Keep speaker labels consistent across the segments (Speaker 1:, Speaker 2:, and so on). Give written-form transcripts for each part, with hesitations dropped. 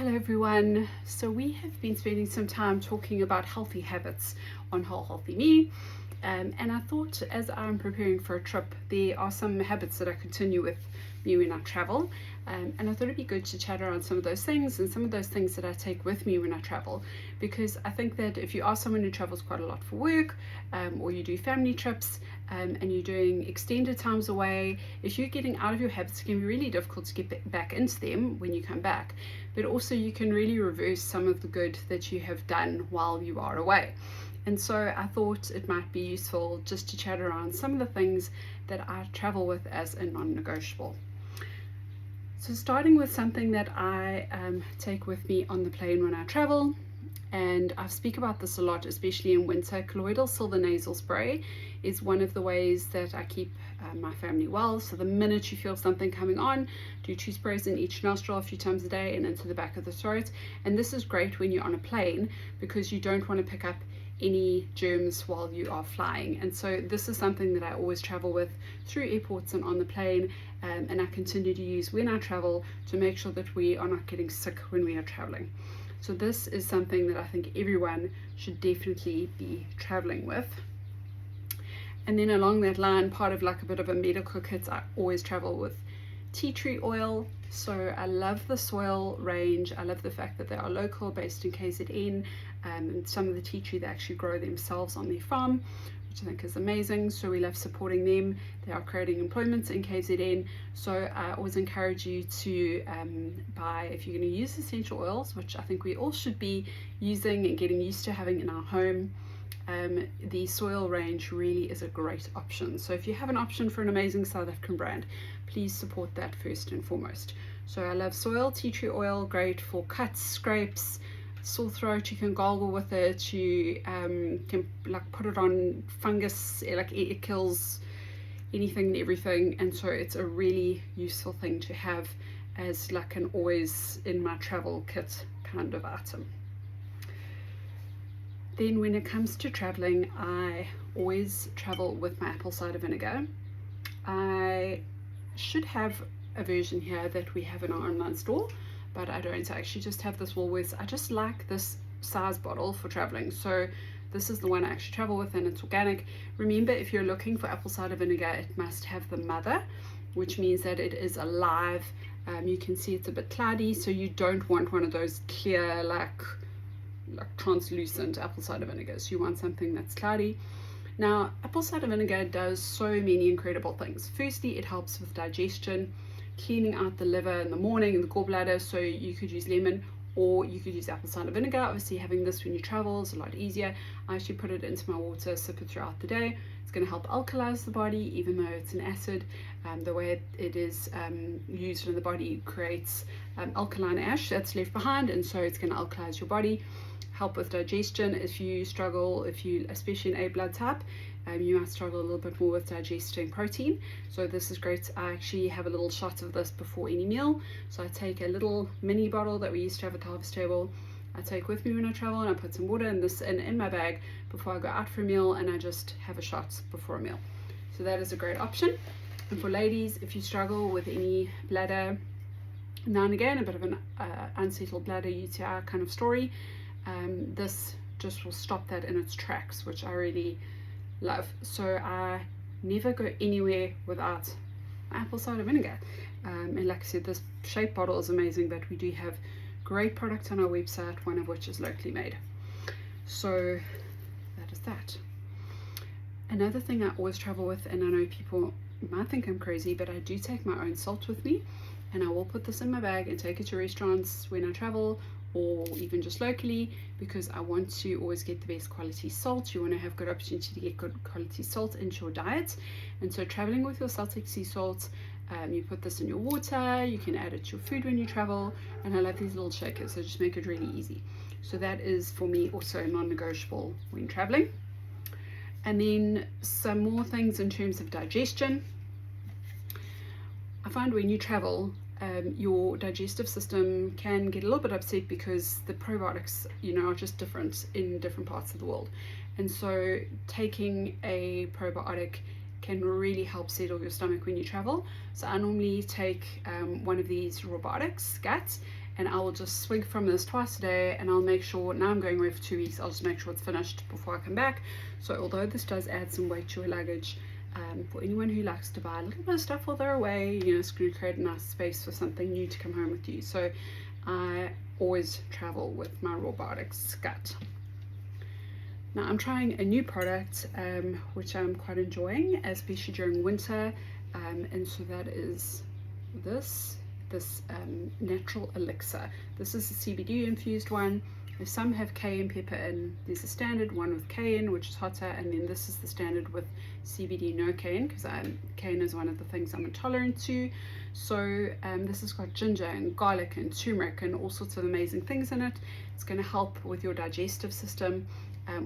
Speaker 1: Hello everyone. So we have been spending some time talking about healthy habits on Whole Healthy Me, and I thought as I'm preparing for a trip there are some habits that I continue with me when I travel, and I thought it'd be good to chat around some of those things and some of those things that I take with me when I travel, because I think that if you are someone who travels quite a lot for work, or you do family trips, and you're doing extended times away, if you're getting out of your habits, it can be really difficult to get back into them when you come back. But also you can really reverse some of the good that you have done while you are away. And so I thought it might be useful just to chat around some of the things that I travel with as a non-negotiable. So starting with something that I take with me on the plane when I travel, and I speak about this a lot, especially in winter. Colloidal silver nasal spray is one of the ways that I keep my family well. So the minute you feel something coming on, do 2 sprays in each nostril a few times a day and into the back of the throat. And this is great when you're on a plane because you don't want to pick up any germs while you are flying. And so this is something that I always travel with through airports and on the plane, and I continue to use when I travel to make sure that we are not getting sick when we are traveling. So this is something that I think everyone should definitely be traveling with. And then along that line, part of like a bit of a medical kit, I always travel with tea tree oil. So I love the soil range. I love the fact that they are local, based in KZN, and some of the tea tree they actually grow themselves on their farm, which I think is amazing. So we love supporting them. They are creating employment in KZN. So I always encourage you to buy, if you're going to use essential oils, which I think we all should be using and getting used to having in our home, the soil range really is a great option. So if you have an option for an amazing South African brand, please support that first and foremost. So I love soil, tea tree oil, great for cuts, scrapes, sore throat. You can gargle with it. You can like put it on fungus, like it kills anything and everything, and so it's a really useful thing to have as like an always in my travel kit kind of item. Then when it comes to traveling, I always travel with my apple cider vinegar. I should have a version here that we have in our online store, but I don't. I actually just have this Woolworths. I just like this size bottle for traveling. So this is the one I actually travel with, and it's organic. Remember, if you're looking for apple cider vinegar, it must have the mother, which means that it is alive. You can see it's a bit cloudy, so you don't want one of those clear, like translucent apple cider vinegars. You want something that's cloudy. Now, apple cider vinegar does so many incredible things. Firstly, it helps with digestion, cleaning out the liver in the morning and the gallbladder. So you could use lemon or you could use apple cider vinegar. Obviously, having this when you travel is a lot easier. I actually put it into my water, sip it throughout the day. It's going to help alkalize the body, even though it's an acid. The way it is used in the body creates alkaline ash that's left behind, and so it's going to alkalize your body, help with digestion. If you struggle, especially in A blood type, you might struggle a little bit more with digesting protein. So this is great. I actually have a little shot of this before any meal. So I take a little mini bottle that we used to have at the harvest table. I take with me when I travel, and I put some water in my bag before I go out for a meal, and I just have a shot before a meal. So that is a great option. And for ladies, if you struggle with any bladder, now and again a bit of an unsettled bladder UTI kind of story, this just will stop that in its tracks, which I really love. So I never go anywhere without apple cider vinegar, and like I said, this shape bottle is amazing, but we do have great products on our website, one of which is locally made. So that is that. Another thing I always travel with, and I know people might think I'm crazy, but I do take my own salt with me, and I will put this in my bag and take it to restaurants when I travel, or even just locally, because I want to always get the best quality salt. You want to have good opportunity to get good quality salt into your diet. And so traveling with your Celtic sea salt, you put this in your water, you can add it to your food when you travel, and I love these little shakers, so just make it really easy. So that is for me also non-negotiable when traveling. And then some more things in terms of digestion. I find when you travel, your digestive system can get a little bit upset because the probiotics, are just different in different parts of the world. And so taking a probiotic can really help settle your stomach when you travel. So I normally take one of these robotics, GUT, and I will just swig from this twice a day, and I'll make sure, now I'm going away for 2 weeks, I'll just make sure it's finished before I come back. So although this does add some weight to your luggage, for anyone who likes to buy a little bit of stuff while they're away, you know, it's going to create a nice space for something new to come home with you. So I always travel with my Robotics gut. Now I'm trying a new product which I'm quite enjoying, especially during winter, and so that is this natural elixir. This is a CBD infused one. Some have cayenne pepper in. There's a standard one with cayenne, which is hotter, and then this is the standard with CBD no cayenne, because cayenne is one of the things I'm intolerant to. So this has got ginger and garlic and turmeric and all sorts of amazing things in it. It's going to help with your digestive system,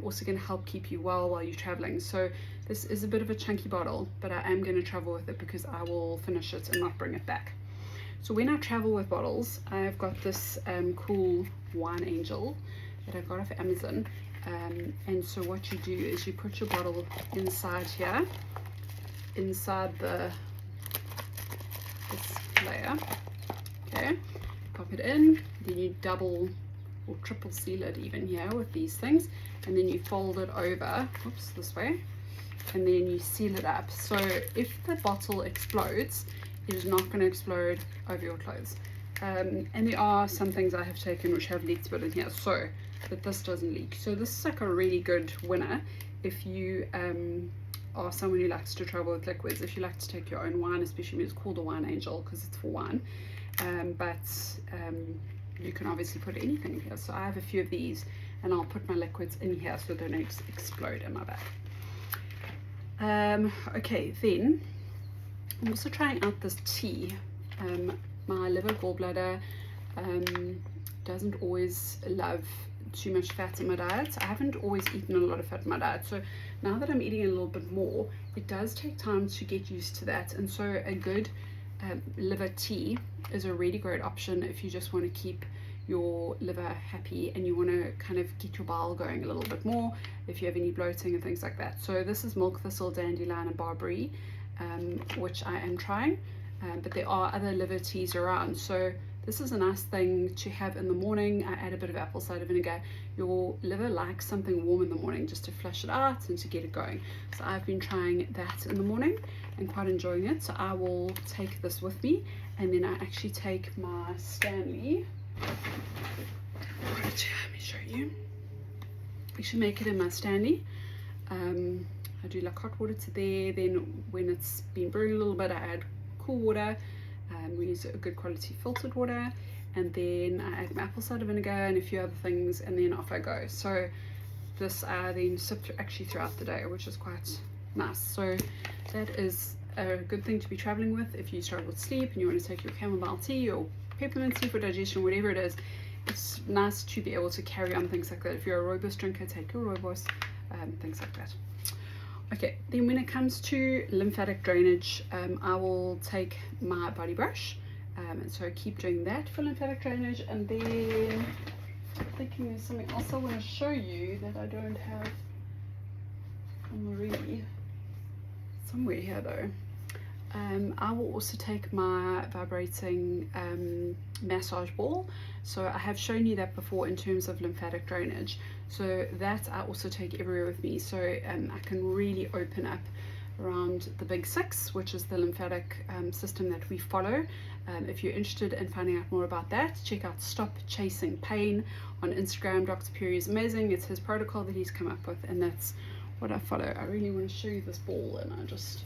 Speaker 1: also going to help keep you well while you're traveling. So this is a bit of a chunky bottle, but I am going to travel with it because I will finish it and not bring it back. So when I travel with bottles, I've got this cool wine angel that I got off Amazon, and so what you do is you put your bottle inside here, inside this layer, okay, pop it in, then you double or triple seal it even here with these things, and then you fold it over, oops, this way, and then you seal it up. So if the bottle explodes, it is not going to explode over your clothes. And there are some things I have taken which have leaked a bit in here, so that this doesn't leak. So this is like a really good winner if you are someone who likes to travel with liquids, if you like to take your own wine, especially when it's called a wine angel because it's for wine. You can obviously put anything in here. So I have a few of these, and I'll put my liquids in here so they don't explode in my bag. Okay, then I'm also trying out this tea. My liver gallbladder doesn't always love too much fat in my diet. I haven't always eaten a lot of fat in my diet, so now that I'm eating a little bit more, it does take time to get used to that. And so a good liver tea is a really great option if you just want to keep your liver happy and you want to kind of get your bowel going a little bit more, if you have any bloating and things like that. So this is milk thistle, dandelion and barberry, which I am trying, but there are other liver teas around. So this is a nice thing to have in the morning. I add a bit of apple cider vinegar. Your liver likes something warm in the morning just to flush it out and to get it going. So I've been trying that in the morning and quite enjoying it. So I will take this with me, and then I actually take my Stanley. Right, let me show you. I should make it in my Stanley. I do like hot water to there, then when it's been brewing a little bit, I add cool water. We use a good quality filtered water, and then I add my apple cider vinegar and a few other things, and then off I go. So this I then sip actually throughout the day, which is quite nice. So that is a good thing to be traveling with if you struggle with sleep and you want to take your chamomile tea or peppermint tea for digestion, whatever it is. It's nice to be able to carry on things like that. If you're a rooibos drinker, take your rooibos, things like that. Okay, then when it comes to lymphatic drainage, I will take my body brush, and so keep doing that for lymphatic drainage. And then I'm thinking there's something else I want to show you that I don't have already. Somewhere here though. I will also take my vibrating massage ball. So I have shown you that before in terms of lymphatic drainage. So that I also take everywhere with me. So I can really open up around the big six, which is the lymphatic system that we follow. If you're interested in finding out more about that, check out Stop Chasing Pain on Instagram. Dr. Perry is amazing. It's his protocol that he's come up with, and that's what I follow. I really want to show you this ball, and it's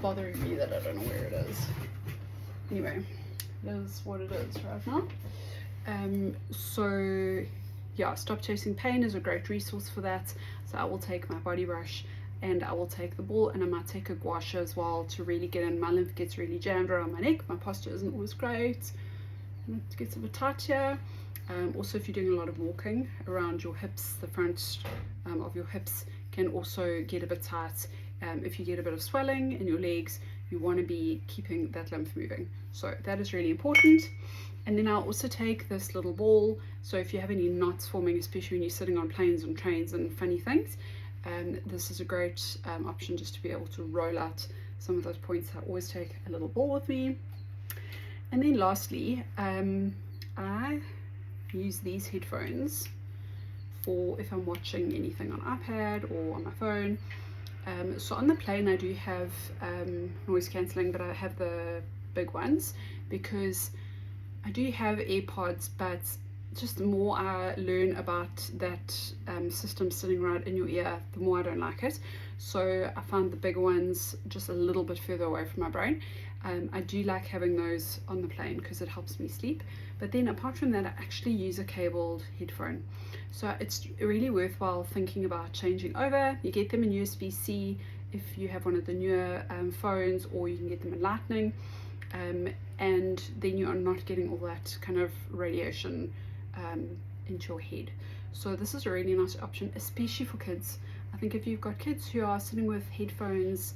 Speaker 1: bothering me that I don't know where it is. Anyway, it is what it is right now. So yeah, Stop Chasing Pain is a great resource for that. So I will take my body brush and I will take the ball, and I might take a gua sha as well to really get in. My lymph gets really jammed around my neck. My posture isn't always great, and it gets a bit tight here. Also, if you're doing a lot of walking around your hips, the front of your hips can also get a bit tight. If you get a bit of swelling in your legs, you want to be keeping that lymph moving. So that is really important. And then I'll also take this little ball. So if you have any knots forming, especially when you're sitting on planes and trains and funny things, this is a great option just to be able to roll out some of those points. I always take a little ball with me. And then lastly, I use these headphones for if I'm watching anything on iPad or on my phone. So on the plane I do have noise cancelling, but I have the big ones because I do have AirPods, but just the more I learn about that system sitting right in your ear, the more I don't like it. So I find the bigger ones just a little bit further away from my brain. I do like having those on the plane because it helps me sleep. But then apart from that, I actually use a cabled headphone. So it's really worthwhile thinking about changing over. You get them in USB-C if you have one of the newer phones, or you can get them in Lightning. And then you are not getting all that kind of radiation into your head. So this is a really nice option, especially for kids. I think if you've got kids who are sitting with headphones,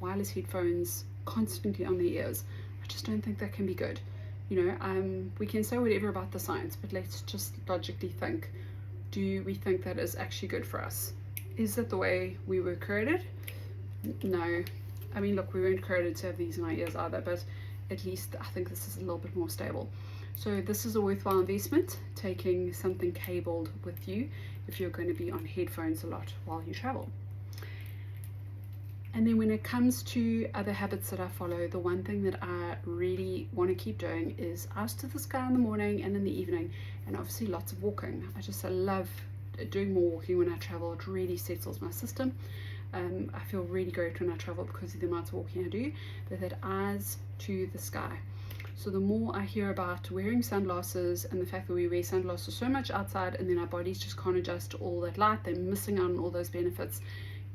Speaker 1: wireless headphones constantly on their ears, I just don't think that can be good. You know, we can say whatever about the science, but let's just logically think. Do we think that is actually good for us? Is that the way we were created? No. I mean, look, we weren't created to have these in our ears either, but at least I think this is a little bit more stable. So this is a worthwhile investment, taking something cabled with you if you're going to be on headphones a lot while you travel. And then when it comes to other habits that I follow, the one thing that I really want to keep doing is eyes to the sky in the morning and in the evening, and obviously lots of walking. I love doing more walking when I travel. It really settles my system. I feel really great when I travel because of the amount of walking I do, but that eyes to the sky. So the more I hear about wearing sunglasses and the fact that we wear sunglasses so much outside and then our bodies just can't adjust to all that light, they're missing out on all those benefits.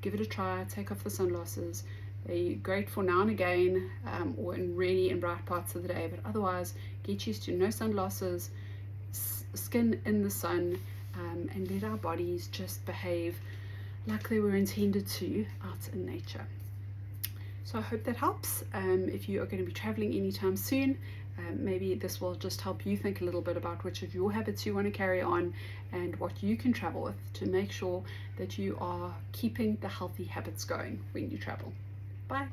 Speaker 1: Give it a try, take off the sunglasses. They're great for now and again, or in bright parts of the day, but otherwise get used to no sunglasses, skin in the sun, and let our bodies just behave like they were intended to out in nature. So I hope that helps. If you are going to be traveling anytime soon, maybe this will just help you think a little bit about which of your habits you want to carry on and what you can travel with to make sure that you are keeping the healthy habits going when you travel. Bye.